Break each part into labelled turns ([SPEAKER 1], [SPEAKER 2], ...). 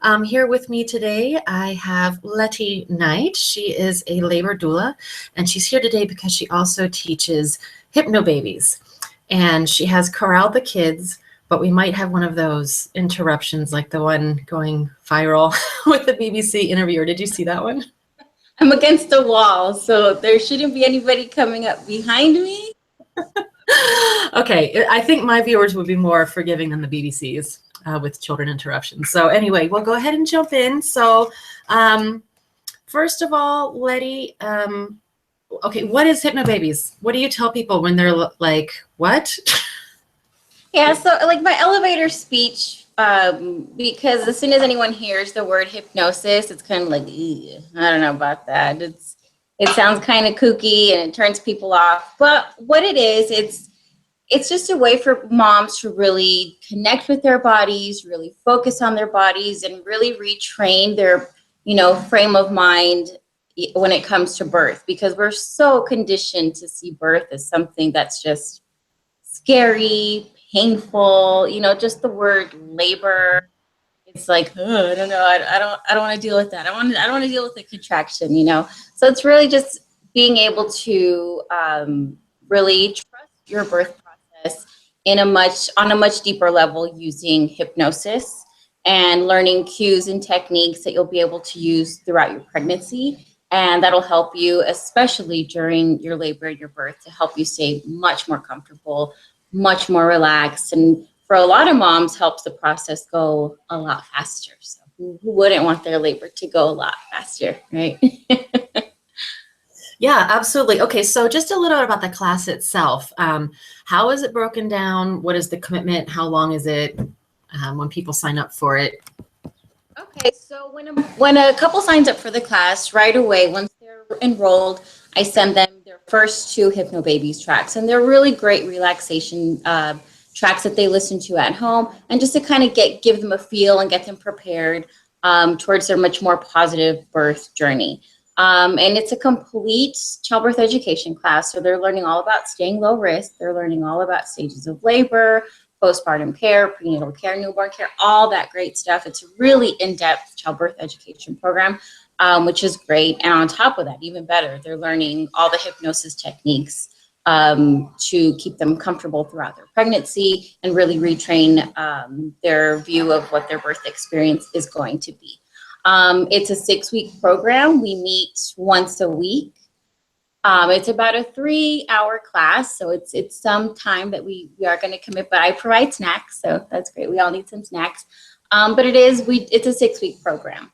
[SPEAKER 1] Paso. Here with me today, I have Lety Knight. She is a labor doula, and she's here today because she also teaches Hypnobabies. And she has corralled the kids, but we might have one of those interruptions like the one going viral with the BBC interviewer. Did you see that one?
[SPEAKER 2] I'm against the wall, so there shouldn't be anybody coming up behind me.
[SPEAKER 1] Okay, I think my viewers would be more forgiving than the BBC's with children interruptions. So anyway, we'll go ahead and jump in. So first of all, Lety, okay, what is Hypnobabies? What do you tell people when they're like, what?
[SPEAKER 2] Yeah, so like my elevator speech, because as soon as anyone hears the word hypnosis, it's kind of like, I don't know about that. It sounds kind of kooky and it turns people off. But what it is, it's just a way for moms to really connect with their bodies, really focus on their bodies, and really retrain their, frame of mind when it comes to birth, because we're so conditioned to see birth as something that's just scary, painful, just the word labor. It's like, I don't know. I don't want to deal with that. I don't want to deal with the contraction, So it's really just being able to really trust your birth process on a much deeper level using hypnosis and learning cues and techniques that you'll be able to use throughout your pregnancy. And that'll help you, especially during your labor and your birth, to help you stay much more comfortable, much more relaxed, and for a lot of moms helps the process go a lot faster. So who wouldn't want their labor to go a lot faster, right?
[SPEAKER 1] Yeah, absolutely. Okay, so just a little bit about the class itself. How is it broken down? What is the commitment? How long is it when people sign up for it?
[SPEAKER 2] Okay, so when a couple signs up for the class, right away, once they're enrolled, I send them their first 2 Hypnobabies tracks, and they're really great relaxation tracks that they listen to at home, and just to kind of give them a feel and get them prepared towards their much more positive birth journey. And it's a complete childbirth education class, so they're learning all about staying low risk, they're learning all about stages of labor, postpartum care, prenatal care, newborn care, all that great stuff. It's a really in-depth childbirth education program, which is great. And on top of that, even better, they're learning all the hypnosis techniques to keep them comfortable throughout their pregnancy and really retrain their view of what their birth experience is going to be. It's a 6-week program. We meet once a week. It's about a 3-hour class, so it's some time that we are going to commit, but I provide snacks, so that's great. We all need some snacks. But it's a 6-week program.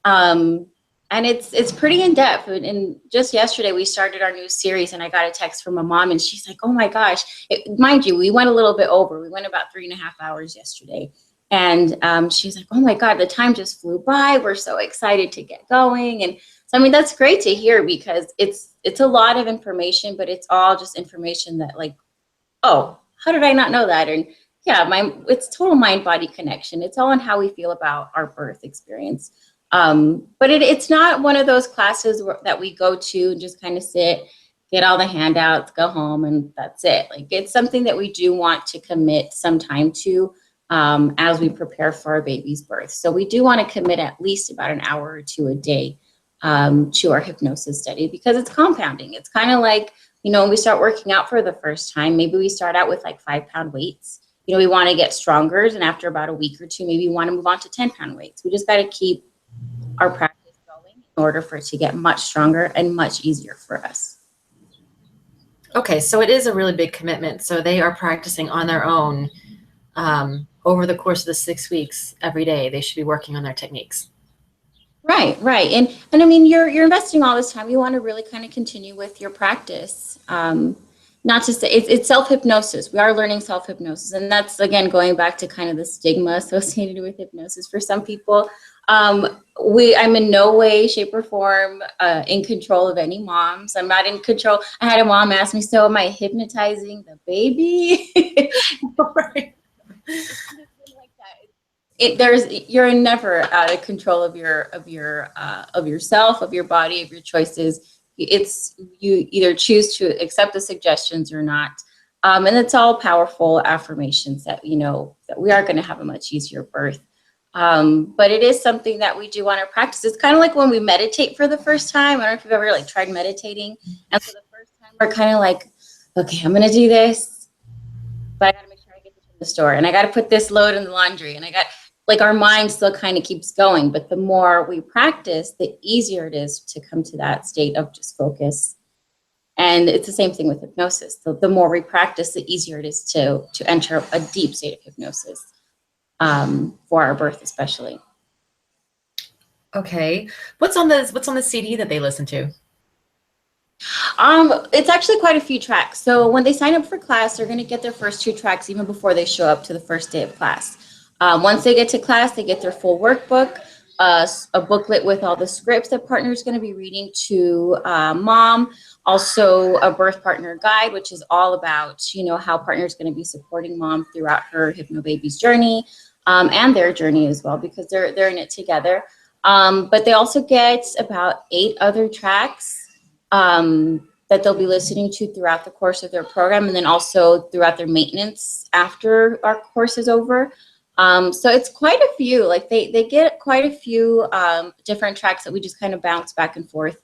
[SPEAKER 2] And it's pretty in depth. And just yesterday we started our new series, and I got a text from a mom, and she's like, "Oh my gosh!" Mind you, we went a little bit over. We went about 3.5 hours yesterday, and she's like, "Oh my God, the time just flew by. We're so excited to get going." And so, I mean, that's great to hear, because it's a lot of information, but it's all just information that, like, oh, how did I not know that? And yeah, it's total mind-body connection. It's all on how we feel about our birth experience. But it's not one of those classes that we go to and just kind of sit, get all the handouts, go home, and that's it. Like, it's something that we do want to commit some time to as we prepare for our baby's birth. So we do want to commit at least about an hour or 2 a day to our hypnosis study, because it's compounding. It's kind of like, when we start working out for the first time, maybe we start out with like 5-pound weights. We want to get stronger, and after about a week or 2, maybe we want to move on to 10-pound weights. We just got to keep our practice going in order for it to get much stronger and much easier for us.
[SPEAKER 1] Okay, so it is a really big commitment. So they are practicing on their own over the course of the 6 weeks. Every day they should be working on their techniques.
[SPEAKER 2] Right. And I mean, you're investing all this time. You want to really kind of continue with your practice. Not to say it's self-hypnosis. We are learning self-hypnosis, and that's, again, going back to kind of the stigma associated with hypnosis for some people. I'm in no way, shape, or form in control of any moms. I'm not in control. I had a mom ask me, "So am I hypnotizing the baby?" Right. You're never out of control of yourself, of your body, of your choices. You either choose to accept the suggestions or not. And it's all powerful affirmations that, that we are going to have a much easier birth. But it is something that we do want to practice. It's kind of like when we meditate for the first time. I don't know if you've ever like tried meditating. And for the first time, we're kind of like, okay, I'm going to do this, but I got to make sure I get this from the store, and I got to put this load in the laundry, and I got like our mind still kind of keeps going. But the more we practice, the easier it is to come to that state of just focus. And it's the same thing with hypnosis. The more we practice, the easier it is to enter a deep state of hypnosis, for our birth especially.
[SPEAKER 1] Okay. What's on the CD that they listen to?
[SPEAKER 2] It's actually quite a few tracks. So when they sign up for class, they're going to get their first 2 tracks even before they show up to the first day of class. Once they get to class, they get their full workbook, a booklet with all the scripts that partner is going to be reading to mom, also a birth partner guide, which is all about, how partner is going to be supporting mom throughout her Hypnobabies journey, and their journey as well, because they're in it together. But they also get about 8 other tracks that they'll be listening to throughout the course of their program, and then also throughout their maintenance after our course is over. So it's quite a few, like they get quite a few different tracks that we just kind of bounce back and forth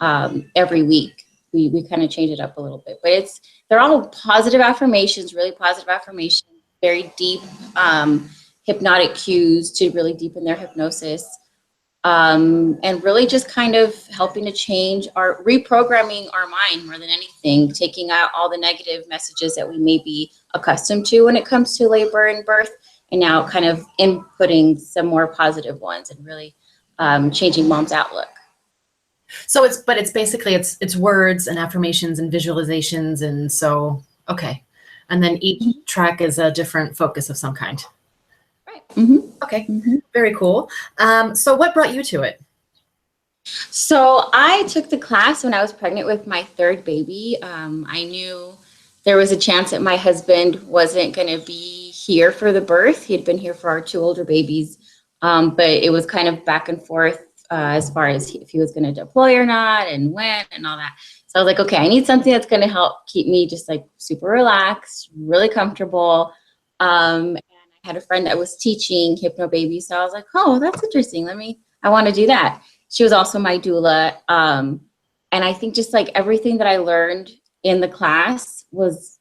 [SPEAKER 2] every week. We kind of change it up a little bit, but they're all positive affirmations, really positive affirmations, very deep hypnotic cues to really deepen their hypnosis. And really just kind of helping to change reprogramming our mind more than anything, taking out all the negative messages that we may be accustomed to when it comes to labor and birth, and now kind of inputting some more positive ones and really changing mom's outlook.
[SPEAKER 1] So it's basically it's words and affirmations and visualizations, and so okay. And then each track is a different focus of some kind.
[SPEAKER 2] Right. Mm-hmm.
[SPEAKER 1] Okay. Mm-hmm. Very cool. So what brought you to it?
[SPEAKER 2] So I took the class when I was pregnant with my 3rd baby. I knew there was a chance that my husband wasn't going to be here for the birth. He had been here for our 2 older babies, but it was kind of back and forth as far as if he was going to deploy or not, and when, and all that. So I was like, okay, I need something that's going to help keep me just like super relaxed, really comfortable. And I had a friend that was teaching Hypnobabies, so I was like, oh, that's interesting. I want to do that. She was also my doula. And I think just like everything that I learned in the class was,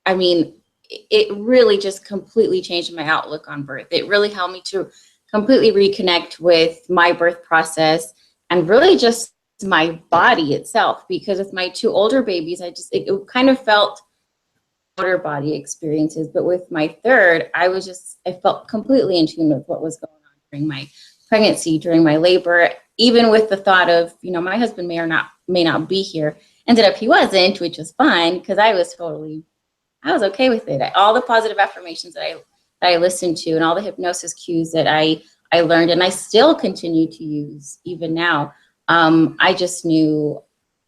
[SPEAKER 2] it really just completely changed my outlook on birth. It really helped me to completely reconnect with my birth process and really just my body itself, because with my 2 older babies, it kind of felt outer body experiences, but with my 3rd, I felt completely in tune with what was going on during my pregnancy, during my labor, even with the thought of, my husband may not be here. Ended up he wasn't, which was fine, because I was okay with it. All the positive affirmations that I listened to, and all the hypnosis cues that I learned, and I still continue to use even now. I just knew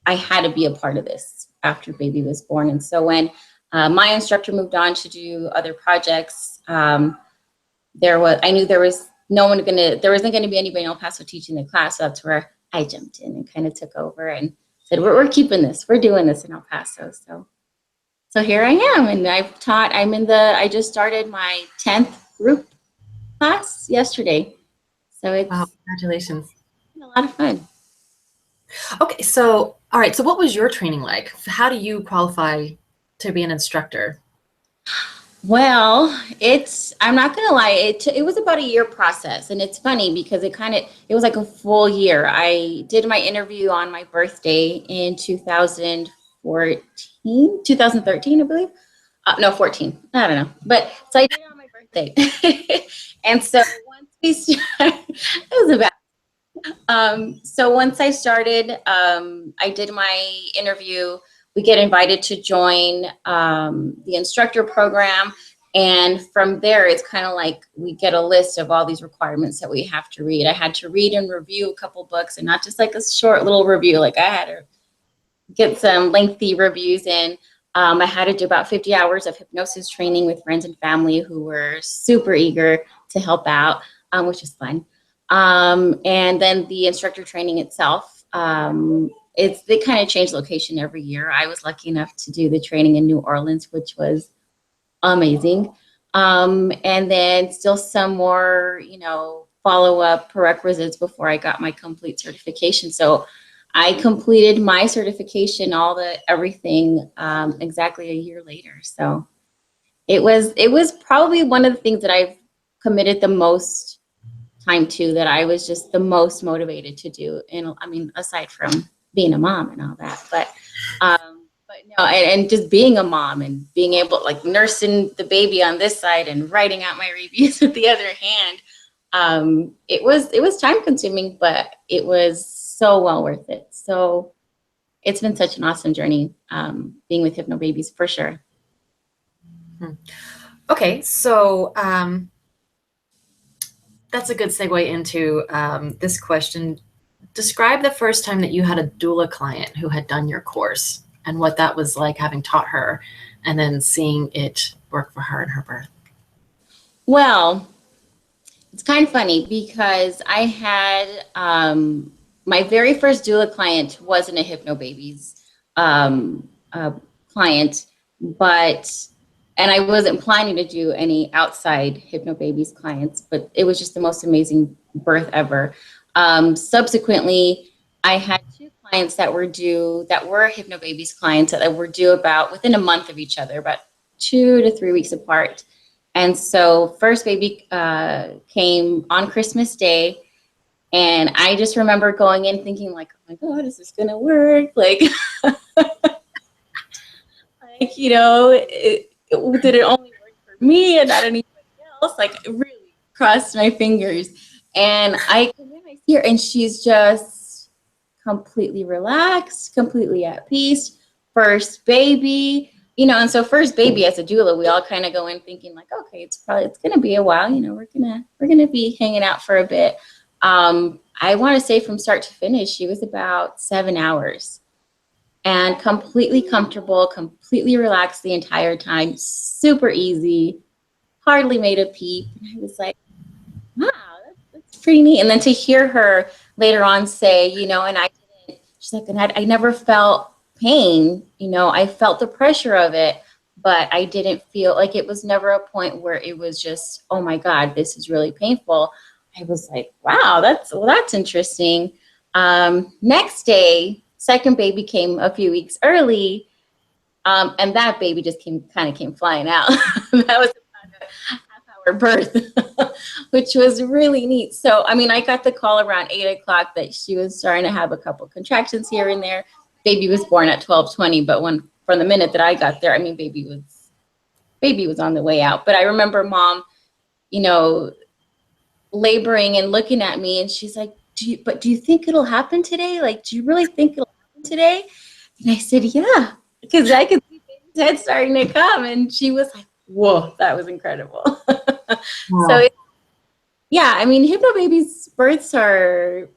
[SPEAKER 2] I had to be a part of this after baby was born. And so when my instructor moved on to do other projects, I knew there wasn't going to be anybody in El Paso teaching the class. So that's where I jumped in and kind of took over and said, we're keeping this. We're doing this in El Paso. So here I am, and I just started my 10th group class yesterday. So it's
[SPEAKER 1] wow, congratulations.
[SPEAKER 2] been a lot of fun.
[SPEAKER 1] Okay, so all right, so what was your training like? How do you qualify to be an instructor?
[SPEAKER 2] Well, I'm not gonna lie, it was about a year process, and it's funny because it was like a full year. I did my interview on my birthday in 2013, I believe. No, 14. I don't know. But so I did it on my birthday. And so once we started, it was about. So once I started, I did my interview. We get invited to join the instructor program. And from there, it's kind of like we get a list of all these requirements that we have to read. I had to read and review a couple books, and not just like a short little review. Like I had to get some lengthy reviews in. I had to do about 50 hours of hypnosis training with friends and family who were super eager to help out, which is fun. And then the instructor training itself, they kind of change location every year. I was lucky enough to do the training in New Orleans, which was amazing. And then still some more, follow-up prerequisites before I got my complete certification. So I completed my certification, everything, exactly a year later. So it was probably one of the things that I've committed the most time to, that I was just the most motivated to do. And I mean, aside from being a mom and all that, but no, and just being a mom and being able, like, nursing the baby on this side and writing out my reviews with the other hand. It was time consuming, but it was so well worth it. So it's been such an awesome journey, being with Hypnobabies, for sure.
[SPEAKER 1] Okay, so that's a good segue into this question. Describe the first time that you had a doula client who had done your course and what that was like, having taught her and then seeing it work for her in her birth.
[SPEAKER 2] Well, it's kind of funny because I had my very first doula client wasn't a Hypnobabies client, and I wasn't planning to do any outside Hypnobabies clients, but it was just the most amazing birth ever. Subsequently, I had two clients that were Hypnobabies clients that were due about within a month of each other, about 2 to 3 weeks apart. And so first baby came on Christmas Day. And I just remember going in thinking, like, oh my God, is this going to work? Like, did it only work for me and not anybody else? Like, really crossed my fingers. And I see her, and she's just completely relaxed, completely at peace. First baby, and so first baby as a doula, we all kind of go in thinking, like, okay, it's going to be a while. We're going to be hanging out for a bit. I want to say from start to finish, she was about 7 hours. And completely comfortable, completely relaxed the entire time, super easy, hardly made a peep. And I was like, wow, that's pretty neat. And then to hear her later on say, she's like, and I never felt pain, I felt the pressure of it, but I didn't feel like, it was never a point where it was just, oh my God, this is really painful. I was like, wow, that's interesting. Next day, second baby came a few weeks early, and that baby just came flying out. That was about a half-hour birth, which was really neat. So, I mean, I got the call around 8 o'clock that she was starting to have a couple contractions here and there. Baby was born at 12:20, but from the minute that I got there, I mean, baby was on the way out. But I remember mom, laboring and looking at me, and she's like, do you think it'll happen today? Like, do you really think it'll happen today? And I said, yeah, because I could see baby's head starting to come. And she was like, whoa, that was incredible. Wow. So, yeah, I mean, Hypnobabies births are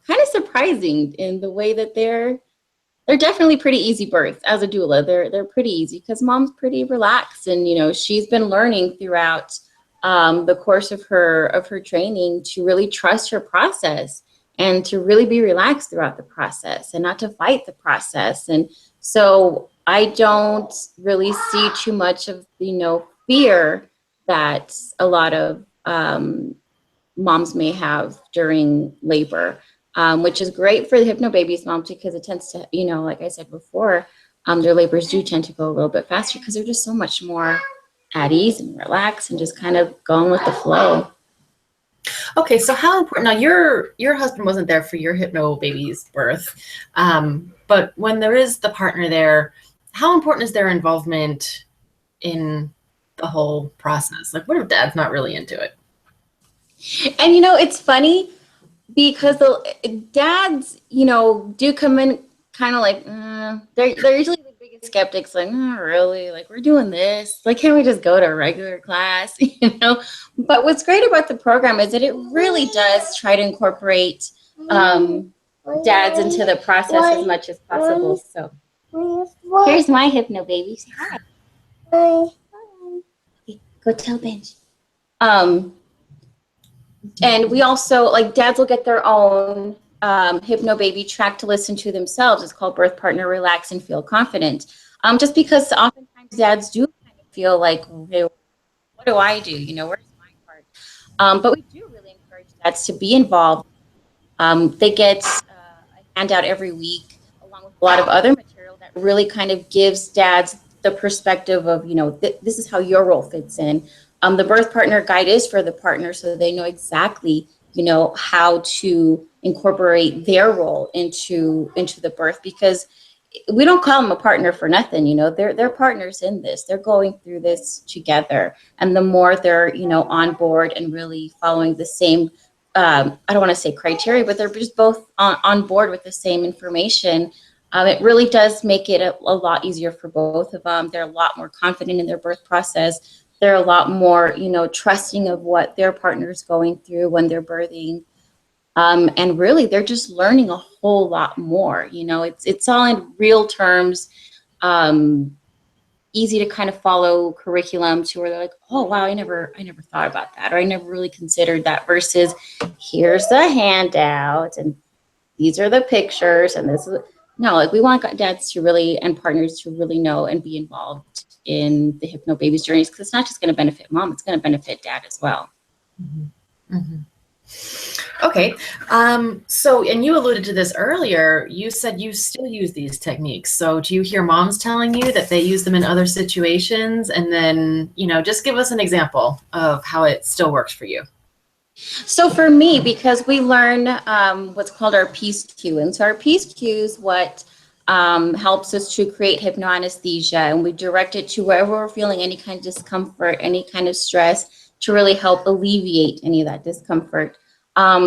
[SPEAKER 2] kind of surprising in the way that they're definitely pretty easy births. As a doula, they're pretty easy because mom's pretty relaxed, and she's been learning throughout the course of her training to really trust her process and to really be relaxed throughout the process and not to fight the process. And so I don't really see too much of fear that a lot of moms may have during labor, which is great for the Hypnobabies moms, because it tends to, like I said before, their labors do tend to go a little bit faster because they're just so much more at ease and relaxed and just kind of going with the flow.
[SPEAKER 1] Okay, so how important, now your husband wasn't there for your Hypnobabies birth, but when there is the partner there, how important is their involvement in the whole process? Like, what if dad's not really into it?
[SPEAKER 2] And it's funny because the dads, do come in kind of like, they're usually the biggest skeptics, like, oh, really? Like, we're doing this? Like, can't we just go to a regular class? But what's great about the program is that it really does try to incorporate dads into the process as much as possible. So here's my Hypnobaby. Say hi. Hi. Okay, go tell Benji. And we also, like, dads will get their own Hypnobaby track to listen to themselves. It's called Birth Partner Relax and Feel Confident. Just because oftentimes dads do kind of feel like, okay, what do I do? You know, where's my part? But we do really encourage dads to be involved. They get a handout every week along with a lot of other material that really kind of gives dads the perspective of, you know, this is how your role fits in. The birth partner guide is for the partner so they know exactly, you know, how to incorporate their role into the birth, because we don't call them a partner for nothing. You know, they're partners in this. They're going through this together, and the more they're, you know, on board and really following the same, I don't want to say criteria, but they're just both on board with the same information. It really does make it a lot easier for both of them. They're a lot more confident in their birth process. They're a lot more, you know, trusting of what their partner's going through when they're birthing. And really, they're just learning a whole lot more. You know, it's all in real terms, easy to kind of follow curriculum to where they're like, oh wow, I never thought about that, or I never really considered that. Versus, here's the handout, and these are the pictures, and this is no. Like, we want dads to really, and partners to really know and be involved in the Hypnobabies journeys, because it's not just going to benefit mom; it's going to benefit dad as well.
[SPEAKER 1] Mm-hmm. Mm-hmm. Okay. So, and you alluded to this earlier, you said you still use these techniques. So do you hear moms telling you that they use them in other situations? And then, you know, just give us an example of how it still works for you.
[SPEAKER 2] So for me, because we learn what's called our peace cue. And so our peace cue is what helps us to create hypnoanesthesia, and we direct it to wherever we're feeling any kind of discomfort, any kind of stress, to really help alleviate any of that discomfort.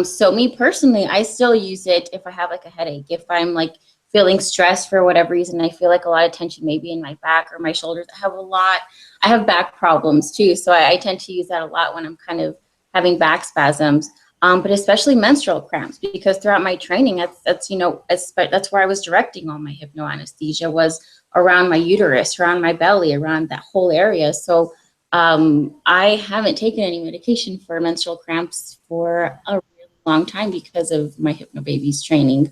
[SPEAKER 2] So me personally, I still use it if I have like a headache, if I'm like feeling stressed for whatever reason, I feel like a lot of tension maybe in my back or my shoulders. I have back problems too. So I tend to use that a lot when I'm kind of having back spasms. But especially menstrual cramps, because throughout my training, that's you know, that's where I was directing all my hypnoanesthesia, was around my uterus, around my belly, around that whole area. So I haven't taken any medication for menstrual cramps for a really long time because of my Hypnobabies training.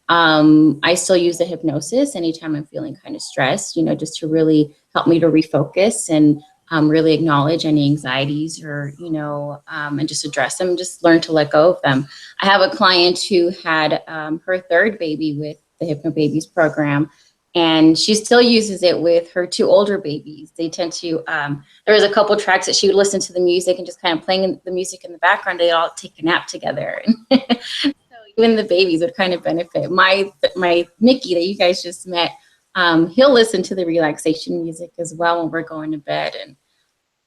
[SPEAKER 2] I still use the hypnosis anytime I'm feeling kind of stressed, you know, just to really help me to refocus and really acknowledge any anxieties, or, you know, and just address them, just learn to let go of them. I have a client who had her third baby with the Hypnobabies program, and she still uses it with her two older babies. They tend to, there was a couple tracks that she would listen to the music and just kind of playing the music in the background. They'd all take a nap together. So even the babies would kind of benefit. My Mickey that you guys just met, he'll listen to the relaxation music as well when we're going to bed.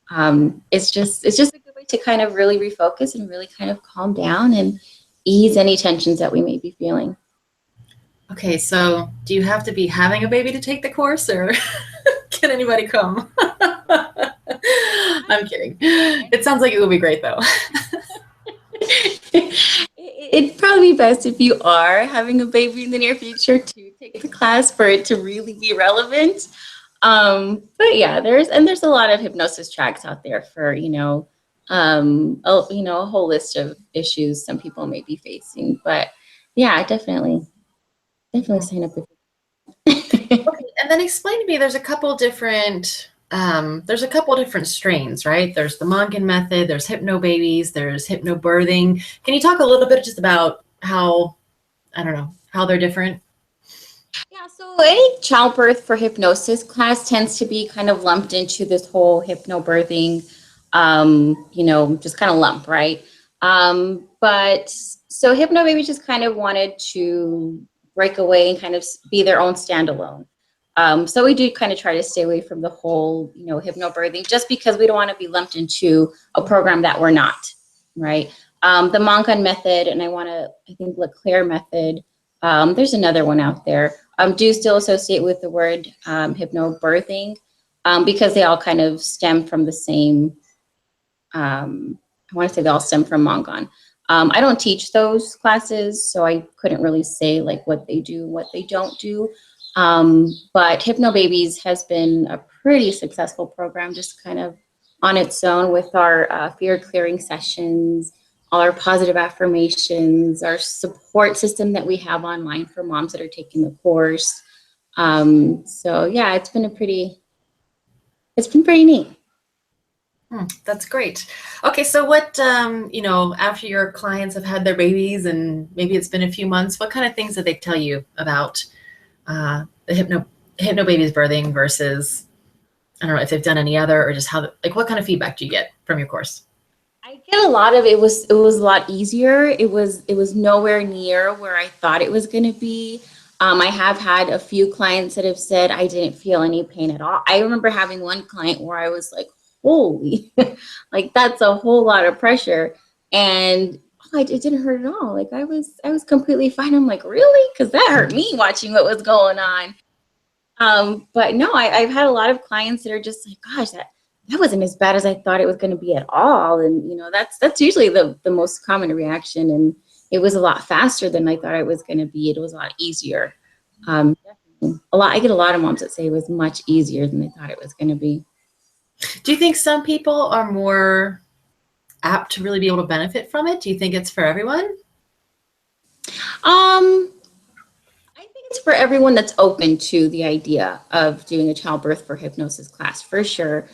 [SPEAKER 2] And it's just a good way to kind of really refocus and really kind of calm down and ease any tensions that we may be feeling.
[SPEAKER 1] Okay, so do you have to be having a baby to take the course, or can anybody come? I'm kidding. It sounds like it would be great though.
[SPEAKER 2] It'd probably be best if you are having a baby in the near future to take the class for it to really be relevant. But yeah, there's a lot of hypnosis tracks out there for, you know, a whole list of issues some people may be facing. But yeah, definitely sign up.
[SPEAKER 1] Okay, and then explain to me, there's a couple different strains, right? There's the Mongan method, there's Hypnobabies, there's hypnobirthing. Can you talk a little bit just about how, I don't know, how they're different?
[SPEAKER 2] Yeah, so any childbirth for hypnosis class tends to be kind of lumped into this whole hypnobirthing, you know, just kind of lump, right? But so Hypnobaby just kind of wanted to break away and kind of be their own standalone. So we do kind of try to stay away from the whole, you know, hypnobirthing, just because we don't want to be lumped into a program that we're not, right? The Mongan method, and I think Leclerc method, there's another one out there, do still associate with the word hypnobirthing, because they all kind of stem from the same, I want to say they all stem from Mongan. I don't teach those classes, so I couldn't really say like what they do, what they don't do. But Hypnobabies has been a pretty successful program, just kind of on its own, with our fear clearing sessions, all our positive affirmations, our support system that we have online for moms that are taking the course. So yeah, it's been pretty neat.
[SPEAKER 1] That's great. Okay, so what, after your clients have had their babies and maybe it's been a few months, what kind of things did they tell you about the Hypnobabies birthing versus, I don't know if they've done any other or just what kind of feedback do you get from your course?
[SPEAKER 2] I get a lot of it was a lot easier. It was nowhere near where I thought it was going to be. I have had a few clients that have said I didn't feel any pain at all. I remember having one client where I was like, holy, like that's a whole lot of pressure. And it didn't hurt at all. Like I was completely fine. I'm like, really? Because that hurt me watching what was going on. But no, I've had a lot of clients that are just like, gosh, that wasn't as bad as I thought it was going to be at all. And that's usually the most common reaction. And it was a lot faster than I thought it was going to be. It was a lot easier. I get a lot of moms that say it was much easier than they thought it was going to be.
[SPEAKER 1] Do you think some people are more apt to really be able to benefit from it? Do you think it's for everyone?
[SPEAKER 2] I think it's for everyone that's open to the idea of doing a childbirth for hypnosis class, for sure.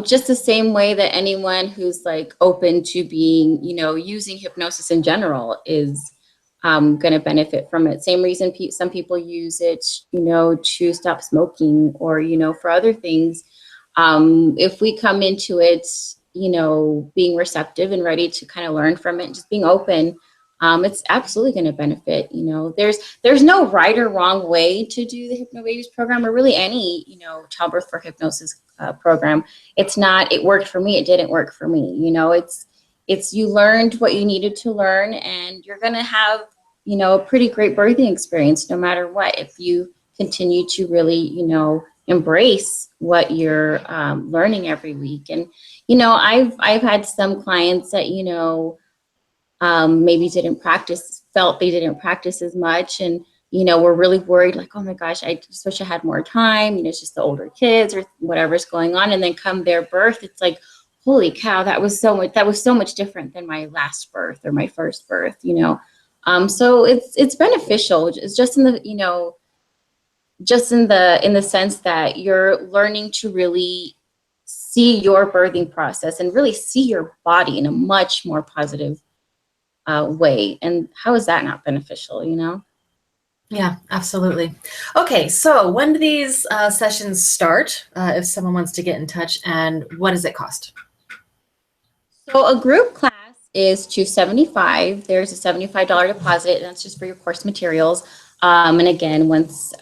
[SPEAKER 2] Just the same way that anyone who's like open to being, using hypnosis in general is going to benefit from it. Same reason some people use it, to stop smoking or, for other things. If we come into it, being receptive and ready to kind of learn from it, and just being open, it's absolutely going to benefit. There's no right or wrong way to do the Hypnobabies program, or really any, childbirth for hypnosis program. It's not, it worked for me, it didn't work for me. It's you learned what you needed to learn, and you're going to have, a pretty great birthing experience no matter what, if you continue to really, embrace what you're learning every week. And, I've had some clients that, maybe felt they didn't practice as much, and were really worried, like, oh my gosh, I just wish I had more time, it's just the older kids or whatever's going on. And then come their birth, it's like, holy cow, that was so much different than my last birth or my first birth. So it's beneficial. It's just in the in the sense that you're learning to really see your birthing process and really see your body in a much more positive way. And how is that not beneficial,
[SPEAKER 1] Yeah, absolutely. Okay, so when do these sessions start, if someone wants to get in touch, and what does it cost?
[SPEAKER 2] So a group class is $275. There's a $75 deposit, and that's just for your course materials. And again, once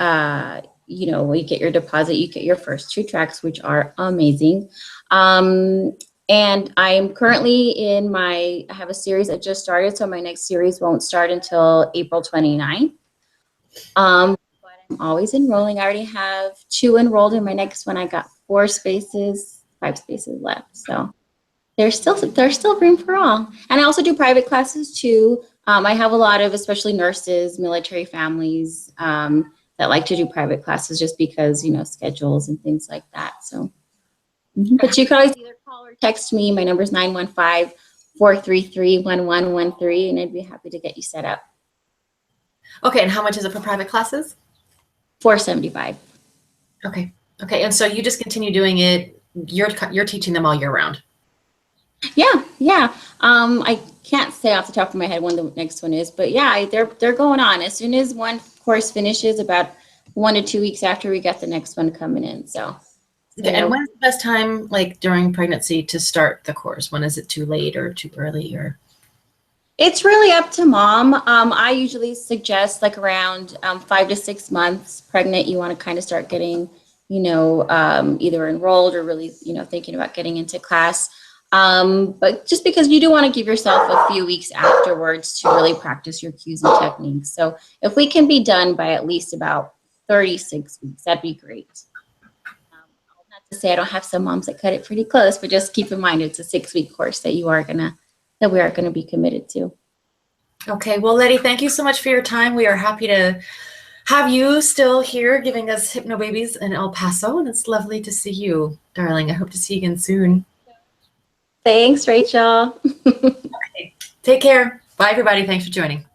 [SPEAKER 2] you get your deposit, you get your first 2 tracks, which are amazing. And I'm currently I have a series that just started, so my next series won't start until April 29th. But I'm always enrolling. I already have 2 enrolled in my next one. I got 5 spaces left. So there's still room for all. And I also do private classes too. I have a lot of, especially nurses, military families, that like to do private classes just because, schedules and things like that. So, but you can always either call or text me. My number is 915-433-1113, and I'd be happy to get you set up.
[SPEAKER 1] Okay, and how much is it for private classes?
[SPEAKER 2] $475.
[SPEAKER 1] Okay. And so you just continue doing it. You're teaching them all year round.
[SPEAKER 2] Yeah. I can't say off the top of my head when the next one is, but yeah, they're going on. As soon as one course finishes, about 1 to 2 weeks after, we got the next one coming in. So.
[SPEAKER 1] And when's the best time, like during pregnancy, to start the course? When is it too late or too early, or?
[SPEAKER 2] It's really up to mom. I usually suggest like around 5 to 6 months pregnant, you want to kind of start getting, either enrolled or really, thinking about getting into class. But just because you do want to give yourself a few weeks afterwards to really practice your cues and techniques. So if we can be done by at least about 36 weeks, that'd be great. Not to say I don't have some moms that cut it pretty close, but just keep in mind it's a 6-week course that we are gonna be committed to.
[SPEAKER 1] Okay, well, Lety, thank you so much for your time. We are happy to have you still here giving us Hypnobabies in El Paso, and it's lovely to see you, darling. I hope to see you again soon.
[SPEAKER 2] Thanks, Rachel.
[SPEAKER 1] Okay. Take care. Bye, everybody. Thanks for joining.